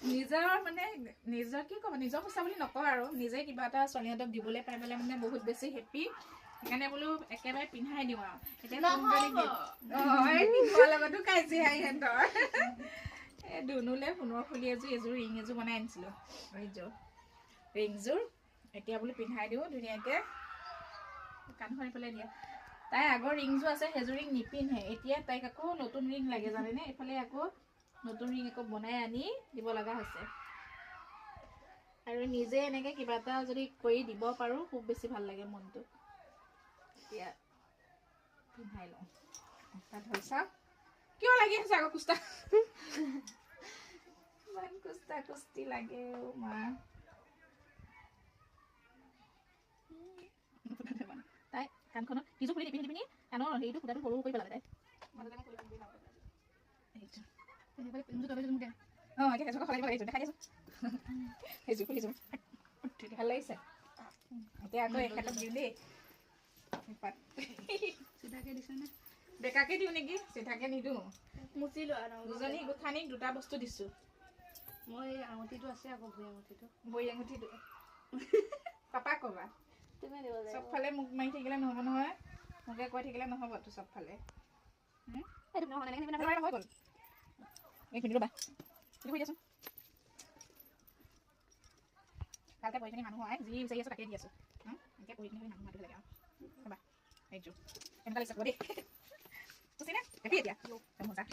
নিজৰ মানে নিজৰ কি ক'ব নিজৰ পইচা বুলি নকওঁ আৰু নিজে কিবা এটা ছোৱালীহঁতক দিবলৈ পাই পেলাই মানে বহুত বেছি হেপী সেইকাৰণে বোলো একেবাৰে পিন্ধাই দিওঁ আৰু এতিয়া পিন্ধোৱাৰ লগতো কাজিয়া ইহঁতৰ এই দুনুলে সোণৰ ফুলি এযোৰ ৰিং এযোৰ বনাই আনিছিলোঁ ৰিংযোৰ এতিয়া বোলো পিন্ধাই দিওঁ ধুনীয়াকৈ কাণখন এইফালে দিয়া তাই আগৰ ৰিংযোৰ আছে সেইযোৰ ৰিং নিপিন্ধে এতিয়া তাইক আকৌ নতুন ৰিং লাগে জানেনে এইফালে আকৌ নতুন ৰিং আকৌ বনাই আনি দিব লগা হৈছে আৰু নিজে এনেকৈ কিবা এটা যদি কৰি দিব পাৰোঁ খুব বেছি ভাল লাগে মনটো এতিয়া পিন্ধাই লওঁ তাত হৈ চাওক কিয় লাগি আছে আকৌ কুস্তা ইমান কুস্তা কুস্তি লাগে মা তাই কাণখনত কিছু খুলি নিপিন্ধি পিনি কাণৰ হেৰিটো ফুটাটো সৰু কৰি পেলালে তাই ভাল লাগিছে এতিয়া আকৌ এখেতক দিওঁ দেই চিধাকে দিছেনে বেকাকে দিওঁ নেকি চিধাকে নিদিওঁ মুচিলোঁ দুজনী গোঠানীক দুটা বস্তু দিছোঁ মই এই আঙুঠিটো আছে আকৌ ভৰি আঙুঠিটো পাপাক ক'বা তুমি দিব চবফালে মোক মাৰি থাকিলে নহ'ব নহয় মোকে কৈ থাকিলে নহ'বতো চবফালে হৈ গ'ল এই পিন্ধি ৰ'বা কৰি দিয়াচোন ভালকৈ কৰি পিনি মানুহ হয় যি বিচাৰি আছোঁ তাকে দি আছোঁ এনেকৈ কৰি পিনি মানুহ মাতিব লাগে আৰু ৰ'বা এইযোৰ এনেকুৱা লাগিছে দেই খুচি নে এতিয়া মজা